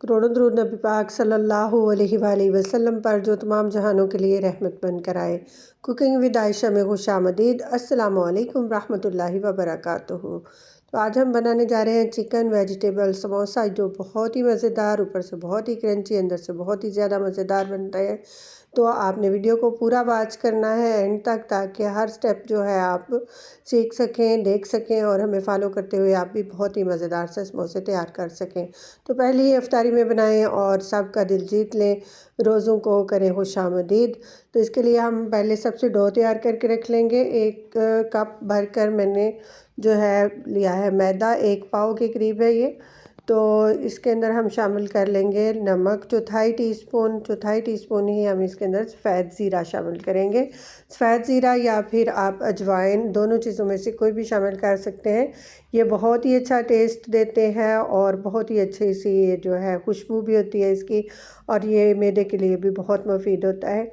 करोड़ों दरूद नबी पाक सल्लल्लाहु अलैहि वसल्लम पर जो तमाम जहानों के लिए रहमत बनकर आए। कुकिंग विद आयशा में खुशामदीद। अस्सलामु अलैकुम रहमतुल्लाहि व बरकातुहू। तो आज हम बनाने जा रहे हैं चिकन वेजिटेबल समोसा, जो बहुत ही मज़ेदार, ऊपर से बहुत ही क्रंची, अंदर से बहुत ही ज़्यादा मज़ेदार बनता है। तो आपने वीडियो को पूरा वॉच करना है एंड तक, ताकि हर स्टेप जो है आप सीख सकें, देख सकें और हमें फॉलो करते हुए आप भी बहुत ही मज़ेदार से समोसे तैयार कर सकें। तो पहले ही इफ्तारी में बनाएं और सबका दिल जीत लें, रोज़ों को करें खुशामदीद। तो इसके लिए हम पहले सबसे डो तैयार करके रख लेंगे। 1 कप भरकर मैंने जो है लिया है मैदा, 1 पाव के करीब है ये। तो इसके अंदर हम शामिल कर लेंगे नमक, चौथाई टीस्पून ही हम इसके अंदर सफ़ेद ज़ीरा शामिल करेंगे। सफ़ेद ज़ीरा या फिर आप अजवाइन, दोनों चीज़ों में से कोई भी शामिल कर सकते हैं। ये बहुत ही अच्छा टेस्ट देते हैं और बहुत ही अच्छी सी ये जो है खुशबू भी होती है इसकी, और ये मैदे के लिए भी बहुत मुफीद होता है।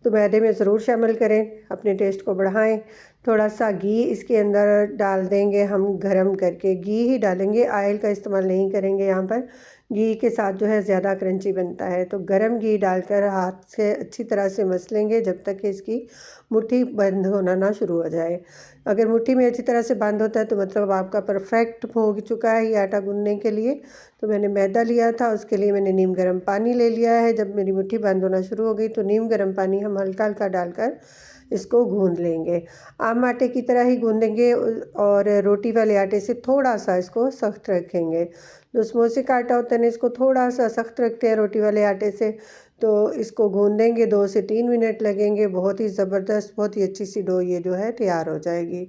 तो मैदे में ज़रूर शामिल करें, अपने टेस्ट को बढ़ाएं। थोड़ा सा घी इसके अंदर डाल देंगे हम, गरम करके घी ही डालेंगे, ऑयल का इस्तेमाल नहीं करेंगे यहाँ पर। घी के साथ जो है ज़्यादा क्रंची बनता है। तो गरम घी डालकर हाथ से अच्छी तरह से मसलेंगे जब तक कि इसकी मुट्ठी बंद होना ना शुरू हो जाए। अगर मुट्ठी में अच्छी तरह से बंद होता है तो मतलब आपका परफेक्ट हो चुका है ये आटा गूंदने के लिए। तो मैंने मैदा लिया था, उसके लिए मैंने नीम गर्म पानी ले लिया है। जब मेरी मुट्ठी बंद होना शुरू हो गई तो नीम गर्म पानी हम हल्का हल्का डालकर इसको गूंद लेंगे। आम आटे की तरह ही गूंदेंगे और रोटी वाले आटे से थोड़ा सा इसको सख्त रखेंगे। जो समोसे का आटा होता है ना, इसको थोड़ा सा सख्त रखते हैं रोटी वाले आटे से। तो इसको गूंदेंगे, 2 से 3 मिनट लगेंगे। बहुत ही ज़बरदस्त, बहुत ही अच्छी सी डो ये जो है तैयार हो जाएगी।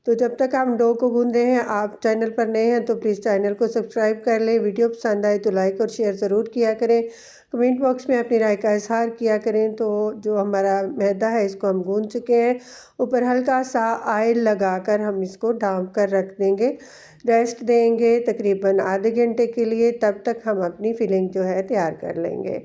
तो जब तक हम डो को गूंद रहे हैं, आप चैनल पर नए हैं तो प्लीज़ चैनल को सब्सक्राइब कर लें। वीडियो पसंद आए तो लाइक और शेयर ज़रूर किया करें। कमेंट बॉक्स में अपनी राय का इज़हार किया करें। तो जो हमारा मैदा है इसको हम गूंद चुके हैं। ऊपर हल्का सा ऑयल लगाकर हम इसको ढाँप कर रख देंगे, रेस्ट देंगे तकरीबन आधे घंटे के लिए। तब तक हम अपनी फिलिंग जो है तैयार कर लेंगे।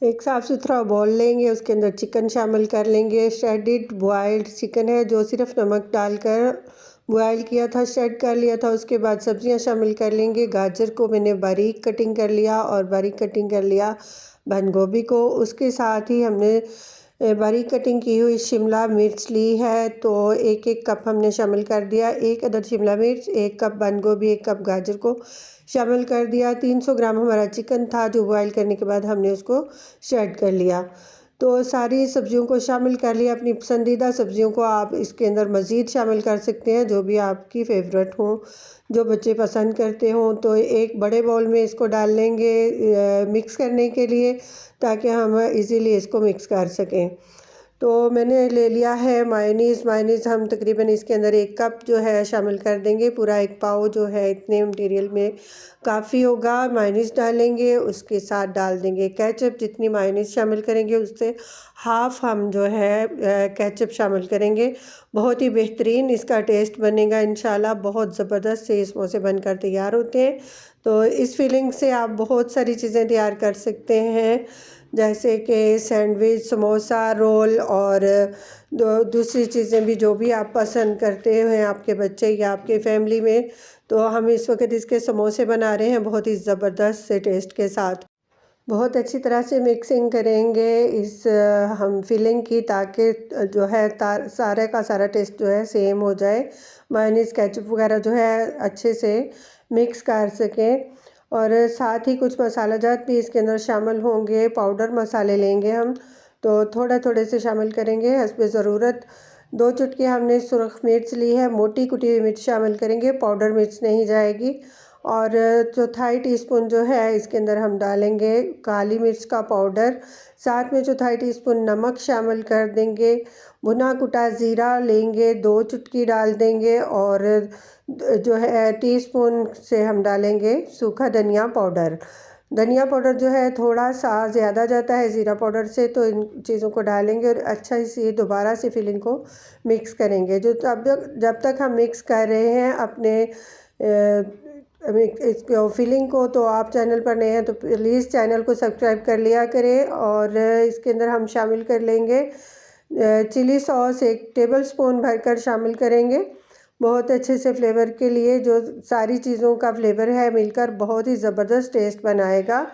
एक साफ़ सुथरा बाउल लेंगे, उसके अंदर चिकन शामिल कर लेंगे। श्रेडिड बॉयल्ड चिकन है जो सिर्फ नमक डालकर बॉयल किया था, श्रेड कर लिया था। उसके बाद सब्जियां शामिल कर लेंगे। गाजर को मैंने बारीक कटिंग कर लिया और बारीक कटिंग कर लिया बंद गोभी को। उसके साथ ही हमने बारीक कटिंग की हुई शिमला मिर्च ली है, तो 1-1 कप हमने शामिल कर दिया। 1 अदद शिमला मिर्च, 1 कप बंद गोभी, 1 कप गाजर को शामिल कर दिया। 300 ग्राम हमारा चिकन था जो बॉयल करने के बाद हमने उसको श्रेड कर लिया। तो सारी सब्जियों को शामिल कर लिया। अपनी पसंदीदा सब्जियों को आप इसके अंदर मज़ीद शामिल कर सकते हैं, जो भी आपकी फ़ेवरेट हो, जो बच्चे पसंद करते हों। तो एक बड़े बाउल में इसको डाल लेंगे मिक्स करने के लिए, ताकि हम इजीली इसको मिक्स कर सकें। तो मैंने ले लिया है मायोनीज़ हम तकरीबन इसके अंदर 1 कप जो है शामिल कर देंगे। पूरा 1 पाव जो है इतने मटेरियल में काफ़ी होगा। मायोनीज़ डालेंगे, उसके साथ डाल देंगे केचप। जितनी मायोनीज़ शामिल करेंगे उससे हाफ़ हम जो है केचप शामिल करेंगे। बहुत ही बेहतरीन इसका टेस्ट बनेगा इंशाल्लाह। बहुत ज़बरदस्त से समोसे बनकर तैयार होते हैं। तो इस फीलिंग से आप बहुत सारी चीज़ें तैयार कर सकते हैं, जैसे कि सैंडविच, समोसा, रोल और दूसरी चीज़ें भी जो भी आप पसंद करते हैं आपके बच्चे या आपके फैमिली में। तो हम इस वक्त इसके समोसे बना रहे हैं बहुत ही ज़बरदस्त से टेस्ट के साथ। बहुत अच्छी तरह से मिक्सिंग करेंगे इस हम फिलिंग की, ताकि जो है सारे का सारा टेस्ट जो है सेम हो जाए। मायोनीज़, केचप वगैरह जो है अच्छे से मिक्स कर सकें। और साथ ही कुछ मसाला जात भी इसके अंदर शामिल होंगे। पाउडर मसाले लेंगे हम, तो थोड़ा थोड़े से शामिल करेंगे हस्ब ज़रूरत। 2 चुटकी हमने सुरख मिर्च ली है, मोटी कुटी हुई मिर्च शामिल करेंगे, पाउडर मिर्च नहीं जाएगी। और चौथाई टीस्पून जो है इसके अंदर हम डालेंगे काली मिर्च का पाउडर। साथ में चौथाई टीस्पून नमक शामिल कर देंगे। भुना कुटा ज़ीरा लेंगे, 2 चुटकी डाल देंगे। और जो है टीस्पून से हम डालेंगे सूखा धनिया पाउडर। धनिया पाउडर जो है थोड़ा सा ज़्यादा जाता है ज़ीरा पाउडर से, तो इन चीज़ों को डालेंगे और अच्छा से दोबारा से फिलिंग को मिक्स करेंगे। जब तक हम मिक्स कर रहे हैं अपने इस फिलिंग को, तो आप चैनल पर नए हैं तो प्लीज़ चैनल को सब्सक्राइब कर लिया करें। और इसके अंदर हम शामिल कर लेंगे चिली सॉस, 1 टेबल स्पून भरकर शामिल करेंगे। बहुत अच्छे से फ्लेवर के लिए जो सारी चीज़ों का फ्लेवर है मिलकर बहुत ही ज़बरदस्त टेस्ट बनाएगा।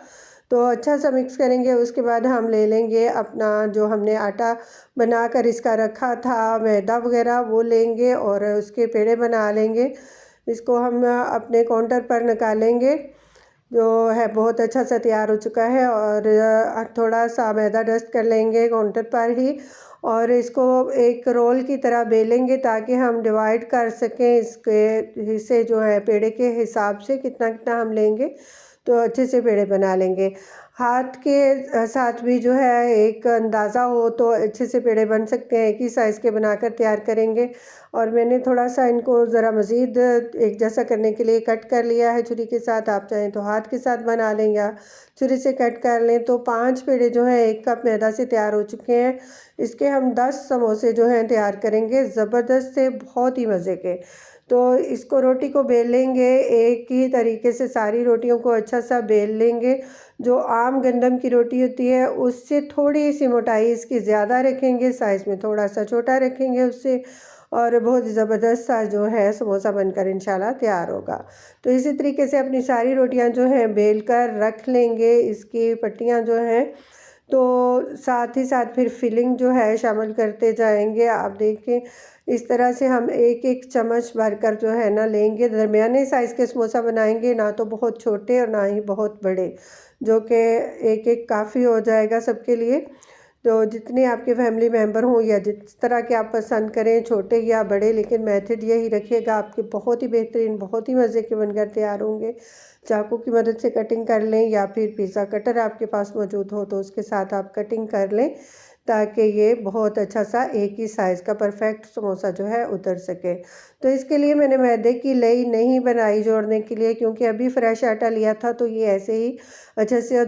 तो अच्छा सा मिक्स करेंगे। उसके बाद हम ले लेंगे अपना जो हमने आटा बनाकर इसका रखा था, मैदा वगैरह, वो लेंगे और उसके पेड़े बना लेंगे। इसको हम अपने काउंटर पर निकालेंगे, जो है बहुत अच्छा सा तैयार हो चुका है। और थोड़ा सा मैदा डस्ट कर लेंगे काउंटर पर ही और इसको एक रोल की तरह बेलेंगे ताकि हम डिवाइड कर सकें इसके हिस्से जो है पेड़े के हिसाब से कितना कितना हम लेंगे तो अच्छे से पेड़े बना लेंगे। हाथ के साथ भी जो है एक अंदाज़ा हो तो अच्छे से पेड़े बन सकते हैं। एक ही साइज़ के बनाकर तैयार करेंगे। और मैंने थोड़ा सा इनको ज़रा मज़ीद एक जैसा करने के लिए कट कर लिया है छुरी के साथ। आप चाहें तो हाथ के साथ बना लें या छुरी से कट कर लें। तो 5 पेड़े जो हैं 1 कप मैदा से तैयार हो चुके हैं। इसके हम 10 समोसे जो हैं तैयार करेंगे, ज़बरदस्त से, बहुत ही मज़े के। तो इसको रोटी को बेल लेंगे, एक ही तरीके से सारी रोटियों को अच्छा सा बेल लेंगे। जो आम गंदम की रोटी होती है उससे थोड़ी सी मोटाई इसकी ज़्यादा रखेंगे, साइज़ में थोड़ा सा छोटा रखेंगे उससे, और बहुत ज़बरदस्त सा जो है समोसा बनकर इंशाल्लाह तैयार होगा। तो इसी तरीके से अपनी सारी रोटियां जो हैं बेल कर रख लेंगे। इसकी पट्टियां जो हैं तो साथ ही साथ फिर फिलिंग जो है शामिल करते जाएंगे। आप देखें इस तरह से हम एक एक चम्मच भरकर जो है ना लेंगे। दरमियाने साइज़ के समोसा बनाएंगे, ना तो बहुत छोटे और ना ही बहुत बड़े, जो कि एक एक काफ़ी हो जाएगा सबके लिए। तो जितने आपके फैमिली मेंबर हों या जिस तरह के आप पसंद करें, छोटे या बड़े, लेकिन मेथड यही रखिएगा, आपके बहुत ही बेहतरीन, बहुत ही मज़े के बनकर तैयार होंगे। चाकू की मदद से कटिंग कर लें या फिर पिज़्ज़ा कटर आपके पास मौजूद हो तो उसके साथ आप कटिंग कर लें ताकि ये बहुत अच्छा सा एक ही साइज़ का परफेक्ट समोसा जो है उतर सके। तो इसके लिए मैंने मैदे की लई नहीं बनाई जोड़ने के लिए, क्योंकि अभी फ्रेश आटा लिया था तो ये ऐसे ही अच्छे से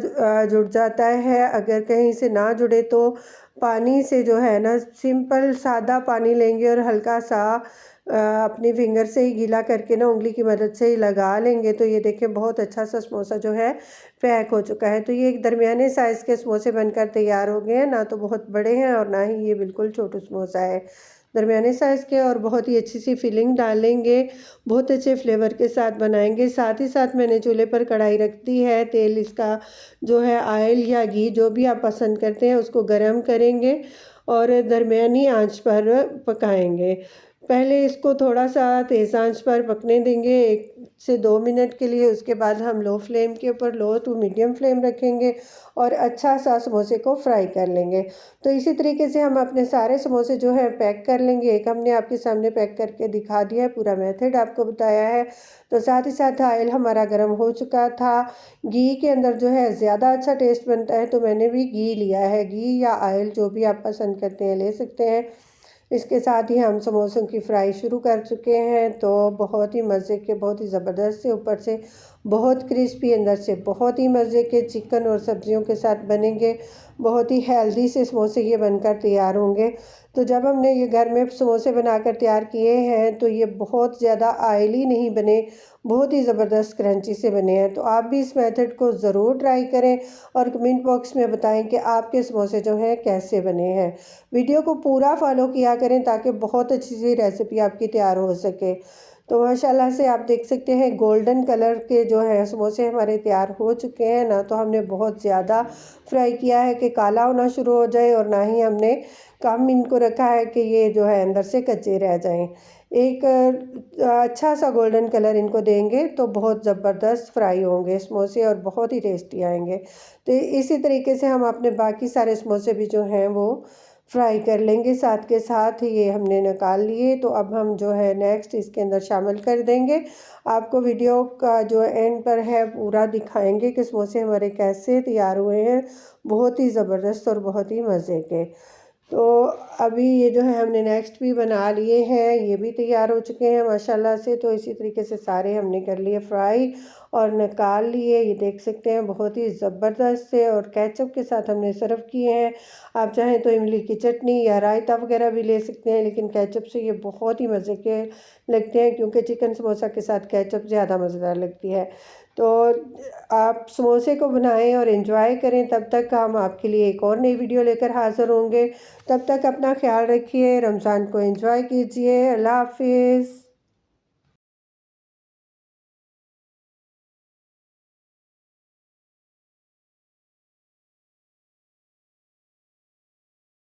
जुड़ जाता है। अगर कहीं से ना जुड़े तो पानी से जो है ना सिंपल सादा पानी लेंगे और हल्का सा अपनी फिंगर से ही गीला करके ना उंगली की मदद से ही लगा लेंगे। तो ये देखें बहुत अच्छा सा समोसा जो है पैक हो चुका है। तो ये एक दरमियाने साइज़ के समोसे बनकर तैयार हो गए हैं, ना तो बहुत बड़े हैं और ना ही ये बिल्कुल छोटू समोसा है, दरमियाने साइज़ के। और बहुत ही अच्छी सी फिलिंग डालेंगे, बहुत अच्छे फ्लेवर के साथ बनाएंगे। साथ ही साथ मैंने चूल्हे पर कढ़ाई रख दी है, तेल इसका जो है ऑयल या घी जो भी आप पसंद करते हैं उसको गर्म करेंगे और दरमियानी आंच पर पकाएंगे। पहले इसको थोड़ा सा तेज़ आंच पर पकने देंगे 1 से 2 मिनट के लिए। उसके बाद हम लो फ्लेम के ऊपर, लो टू मीडियम फ्लेम रखेंगे और अच्छा सा समोसे को फ्राई कर लेंगे। तो इसी तरीके से हम अपने सारे समोसे जो है पैक कर लेंगे। एक हमने आपके सामने पैक करके दिखा दिया है, पूरा मेथड आपको बताया है। तो साथ ही साथ ऑयल हमारा गर्म हो चुका था। घी के अंदर जो है ज़्यादा अच्छा टेस्ट बनता है तो मैंने भी घी लिया है। घी या ऑयल जो भी आप पसंद करते हैं ले सकते हैं। इसके साथ ही हम समोसों की फ्राई शुरू कर चुके हैं। तो बहुत ही मज़े के, बहुत ही ज़बरदस्त से, ऊपर से बहुत क्रिस्पी, अंदर से बहुत ही मज़े के चिकन और सब्जियों के साथ बनेंगे। बहुत ही हेल्दी से समोसे ये बनकर तैयार होंगे। तो जब हमने ये घर में समोसे बनाकर तैयार किए हैं तो ये बहुत ज़्यादा ऑयली नहीं बने, बहुत ही ज़बरदस्त क्रंची से बने हैं। तो आप भी इस मेथड को ज़रूर ट्राई करें और कमेंट बॉक्स में बताएं कि आपके समोसे जो हैं कैसे बने हैं। वीडियो को पूरा फॉलो किया करें ताकि बहुत अच्छी सी रेसिपी आपकी तैयार हो सके। तो माशाल्लाह से आप देख सकते हैं गोल्डन कलर के जो है समोसे हमारे तैयार हो चुके हैं। ना तो हमने बहुत ज़्यादा फ्राई किया है कि काला होना शुरू हो जाए और ना ही हमने कम इनको रखा है कि ये जो है अंदर से कच्चे रह जाएं। एक अच्छा सा गोल्डन कलर इनको देंगे तो बहुत ज़बरदस्त फ्राई होंगे समोसे और बहुत ही टेस्टी आएंगे। तो इसी तरीके से हम अपने बाकी सारे समोसे भी जो हैं वो फ्राई कर लेंगे। साथ के साथ ये हमने निकाल लिए। तो अब हम जो है नेक्स्ट इसके अंदर शामिल कर देंगे। आपको वीडियो का जो एंड पर है पूरा दिखाएंगे कि समोसे हमारे कैसे तैयार हुए हैं, बहुत ही ज़बरदस्त और बहुत ही मज़े के। तो अभी ये जो है हमने नेक्स्ट भी बना लिए हैं, ये भी तैयार हो चुके हैं माशाल्लाह से। तो इसी तरीके से सारे हमने कर लिए फ्राई और निकाल लिए। ये देख सकते हैं बहुत ही ज़बरदस्त से, और केचप के साथ हमने सर्व किए हैं। आप चाहें तो इमली की चटनी या रायता वगैरह भी ले सकते हैं, लेकिन केचप से ये बहुत ही मज़े के लगते हैं क्योंकि चिकन समोसा के साथ केचप ज़्यादा मज़ेदार लगती है। तो आप समोसे को बनाएं और एंजॉय करें। तब तक हम आपके लिए एक और नई वीडियो लेकर हाज़िर होंगे। तब तक अपना ख्याल रखिए, रमज़ान को एंजॉय कीजिए। अल्लाह हाफिज़।